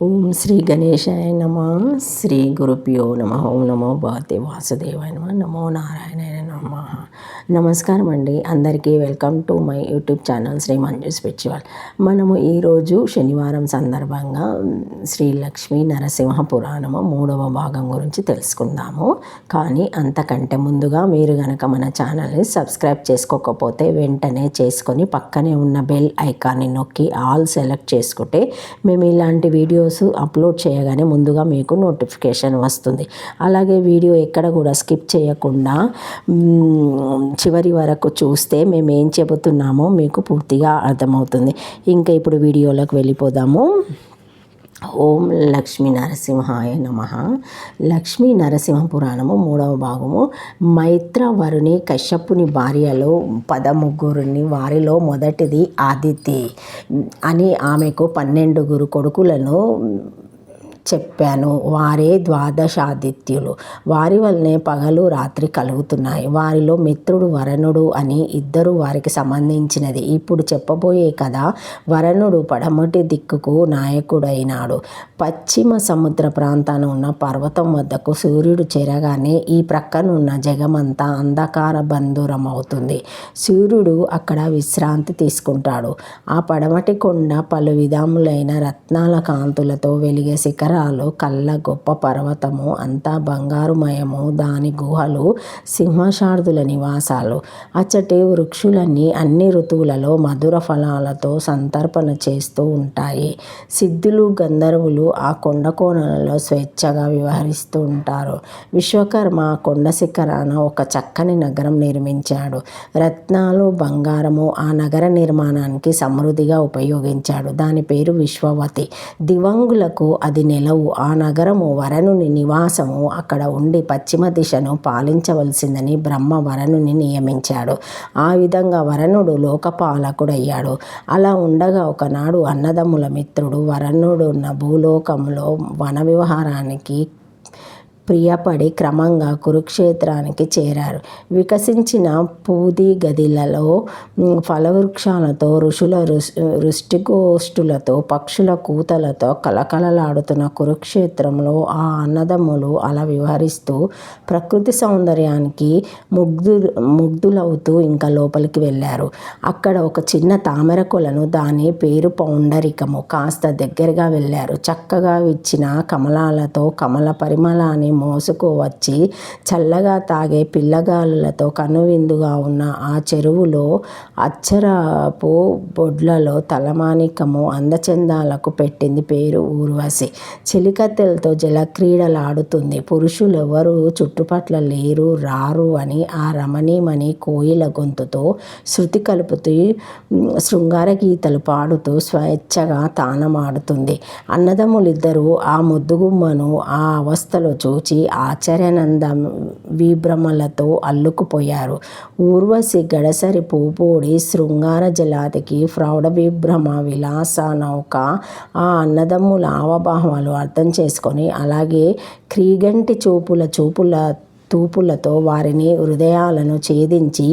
ఓం శ్రీ గణేశాయ నమ. శ్రీ గురుభ్యో నమ. ఓం నమో భగవతే వాసుదేవాయ నమ. నమో నారాయణాయ నమ. నమస్కారం అండి అందరికీ. Welcome to my YouTube channel Shri Manju spiritual. మనము ఈరోజు శనివారం సందర్భంగా శ్రీ లక్ష్మీ నరసింహ పురాణము 3వ భాగం గురించి తెలుసుకుందాము. కానీ అంతకంటే ముందుగా మీరు కనుక మన ఛానల్ని సబ్స్క్రైబ్ చేసుకోకపోతే వెంటనే చేసుకొని పక్కనే ఉన్న బెల్ ఐకాన్ని నొక్కి ఆల్ సెలెక్ట్ చేసుకుంటే మేము ఇలాంటి వీడియోస్ అప్లోడ్ చేయగానే ముందుగా మీకు నోటిఫికేషన్ వస్తుంది. అలాగే వీడియో ఎక్కడ కూడా స్కిప్ చేయకుండా చివరి వరకు చూస్తే మేము ఏం చెబుతున్నామో మీకు పూర్తిగా అర్థమవుతుంది. ఇంకా ఇప్పుడు వీడియోలోకి వెళ్ళిపోదాము. ఓం లక్ష్మీ నరసింహాయ నమ. లక్ష్మీ నరసింహ పురాణము 3వ భాగము. మైత్రవరుని కశ్యపుని భార్యలో 13 వారిలో మొదటిది ఆదితి అని ఆమెకు 12 కొడుకులను చెప్పాను. వారే ద్వాదశాదిత్యులు. వారి వల్లనే పగలు రాత్రి కలుగుతున్నాయి. వారిలో మిత్రుడు వరణుడు అని ఇద్దరు వారికి సంబంధించినది. ఇప్పుడు చెప్పబోయే కథ. వరణుడు పడమటి దిక్కుకు నాయకుడైనాడు. పశ్చిమ సముద్ర ప్రాంతాన ఉన్న పర్వతం వద్దకు సూర్యుడు చేరగానే ఈ ప్రక్కనున్న జగమంతా అంధకార బంధురమవుతుంది. సూర్యుడు అక్కడ విశ్రాంతి తీసుకుంటాడు. ఆ పడమటి కొండ పలు విధములైన రత్నాల కాంతులతో వెలిగే శిఖర కళ్ళ గొప్ప పర్వతము అంతా బంగారుమయము. దాని గుహలు సింహశార్దుల నివాసాలు. అచ్చటి వృక్షులన్నీ అన్ని ఋతువులలో మధుర ఫలాలతో సంతర్పణ చేస్తూ ఉంటాయి. సిద్ధులు గంధర్వులు ఆ కొండ కోణలలో స్వేచ్ఛగా విహరిస్తూ ఉంటారు. విశ్వకర్మ ఆ కొండ శిఖరాన ఒక చక్కని నగరం నిర్మించాడు. రత్నాలు బంగారము ఆ నగర నిర్మాణానికి సమృద్ధిగా ఉపయోగించాడు. దాని పేరు విశ్వవతి. దివంగులకు అది నెలవు. ఆ నగరము వరణుని నివాసము. అక్కడ ఉండి పశ్చిమ దిశను పాలించవలసిందని బ్రహ్మ వరణుని నియమించాడు. ఆ విధంగా వరణుడు లోకపాలకుడయ్యాడు. అలా ఉండగా ఒకనాడు అన్నదమ్ముల మిత్రుడు వరణుడున్న భూలోకంలో వన విహారానికి ప్రియపడి క్రమంగా కురుక్షేత్రానికి చేరారు. వికసించిన పూది గదిలలో ఫలవృక్షాలతో ఋషుల రుష్టిగోష్ఠులతో పక్షుల కూతలతో కలకలలాడుతున్న కురుక్షేత్రంలో ఆ అన్నదమ్ములు అలా విహరిస్తూ ప్రకృతి సౌందర్యానికి ముగ్ధులవుతూ ఇంకా లోపలికి వెళ్ళారు. అక్కడ ఒక చిన్న తామర కొలను, దాని పేరు పౌండరికము, కాస్త దగ్గరగా వెళ్ళారు. చక్కగా విచ్చిన కమలాలతో కమల పరిమళాన్ని మోసుకువచ్చి చల్లగా తాగే పిల్లగాలులతో కనువిందుగా ఉన్న ఆ చెరువులో అచ్చరపు బొడ్లలో తలమానికము అందచందాలకు పెట్టింది పేరు ఊర్వశి. చెలికత్తెలతో జలక్రీడలాడుతుంది. పురుషులెవరూ చుట్టుపట్ల లేరు రారు అని ఆ రమణీమణి కోయిల గొంతుతో శృతి కలుపుతూ శృంగార గీతలు పాడుతూ స్వేచ్ఛగా తానమాడుతుంది. అన్నదమ్ములిద్దరూ ఆ ముద్దుగుమ్మను ఆ అవస్థలో చూచి ఆశ్చర్యానంద విభ్రమలతో అల్లుకుపోయారు. ఊర్వశి గడసరి పూపోడి శృంగార జలాతికి ప్రౌఢ విభ్రమ విలాస నౌక. ఆ అన్నదమ్ముల ఆవభావాలు అర్థం చేసుకొని అలాగే క్రీగంటి తూపులతో వారిని హృదయాలను ఛేదించి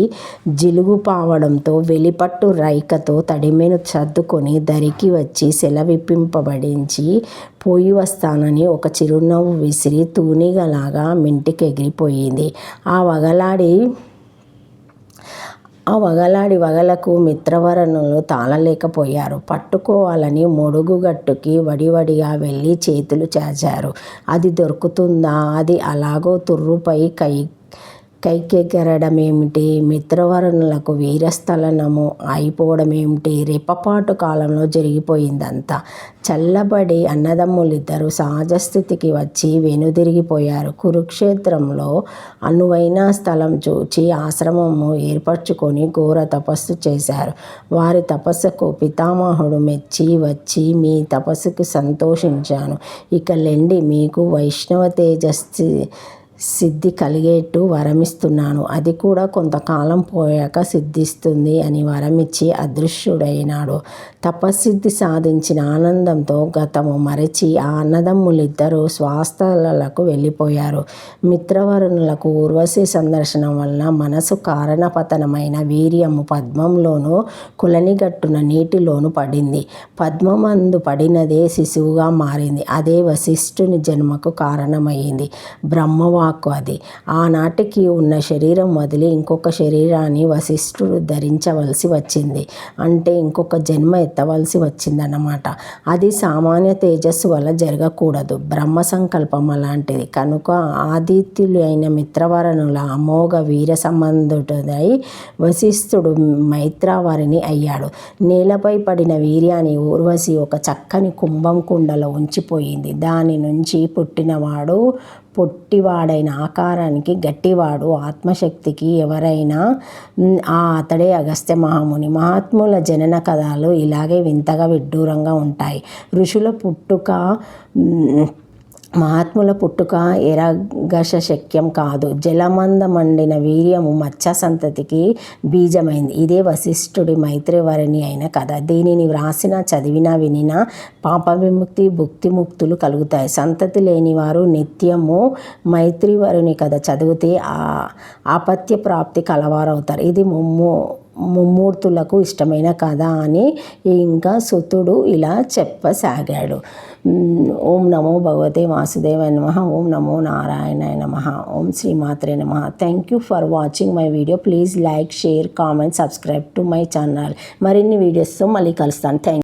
జిలుగు పావడంతో వెలిపట్టు రైకతో తడిమెను సర్దుకొని దరికి వచ్చి సెలవిప్పింపబడించి పోయి వస్తానని ఒక చిరునవ్వు విసిరి తూనిగలాగా మింటికెగిరిపోయింది. ఆ వగలకు మిత్రవరణులు తాళలేకపోయారు. పట్టుకోవాలని మొడుగుగట్టుకి వడివడిగా వెళ్ళి చేతులు చాచారు. అది దొరుకుతుందా? అది అలాగో తుర్రుపై కైకెగరడమేమిటి? మిత్రవరణులకు వీరస్థలనము అయిపోవడమేమిటి? రెప్పపాటు కాలంలో జరిగిపోయిందంతా. చల్లబడి అన్నదమ్ములిద్దరూ సహజస్థితికి వచ్చి వెనుదిరిగిపోయారు. కురుక్షేత్రంలో అనువైన స్థలం చూచి ఆశ్రమము ఏర్పరచుకొని ఘోర తపస్సు చేశారు. వారి తపస్సుకు పితామహుడు మెచ్చి వచ్చి మీ తపస్సుకి సంతోషించాను. ఇక లెండి, మీకు వైష్ణవ సిద్ధి కలిగేట్టు వరమిస్తున్నాను, అది కూడా కొంతకాలం పోయాక సిద్ధిస్తుంది అని వరమిచ్చి అదృశ్యుడైనాడు. తపస్సిద్ధి సాధించిన ఆనందంతో గతము మరచి ఆ అన్నదమ్ములిద్దరూ స్వస్థలాలకు వెళ్ళిపోయారు. మిత్రవరుణులకు ఊర్వశి సందర్శనం వలన మనసు కారణపతనమైన వీర్యము పద్మంలోను కులనిగట్టున నీటిలోను పడింది. పద్మమందు పడినదే శిశువుగా మారింది. అదే వశిష్ఠుని జన్మకు కారణమైంది. బ్రహ్మవాక్కు అది. ఆనాటికి ఉన్న శరీరం వదిలి ఇంకొక శరీరాన్ని వశిష్ఠుడు ధరించవలసి వచ్చింది. అంటే ఇంకొక జన్మ ఎత్తవలసి వచ్చిందన్నమాట. అది సామాన్య తేజస్సు వల్ల జరగకూడదు. బ్రహ్మ సంకల్పం అలాంటిది. కనుక ఆదిత్యులైన మిత్రవరుణుల అమోఘ వీర సంబంధుడై వశిష్ఠుడు మైత్రావరిని అయ్యాడు. నేలపై పడిన వీర్యాన్ని ఊర్వశి ఒక చక్కని కుంభం కుండలో ఉంచిపోయింది. దాని నుంచి పుట్టినవాడు పొట్టివాడైన ఆకారానికి గట్టివాడు, ఆత్మశక్తికి ఎవరైనా అతడే అగస్త్య మహాముని. మహాత్ముల జనన కథలు ఇలాగే వింతగా విడ్డూరంగా ఉంటాయి. మహాత్ముల పుట్టుక ఎరగశ శక్యం కాదు. జలమందమండిన వీర్యము మత్స్య సంతతికి బీజమైంది. ఇదే వశిష్ఠుడి మైత్రివరుని అయిన కథ. దీనిని వ్రాసినా చదివినా వినినా పాప విముక్తి భుక్తిముక్తులు కలుగుతాయి. సంతతి లేనివారు నిత్యము మైత్రివరుని కథ చదివితే ఆపత్య ప్రాప్తి కలవారవుతారు. ఇది ముమ్మూర్తులకు ఇష్టమైన కథ అని ఇంకా సుతుడు ఇలా చెప్పసాగాడు. ఓం నమో భగవతే వాసుదేవాయ నమః. ఓం నమో నారాయణాయ నమః. ఓం శ్రీమాత్రే నమః. Thank you for watching my video. Please like, share, comment, subscribe to my channel. మరిన్ని వీడియోస్తో మళ్ళీ కలుస్తాను. థ్యాంక్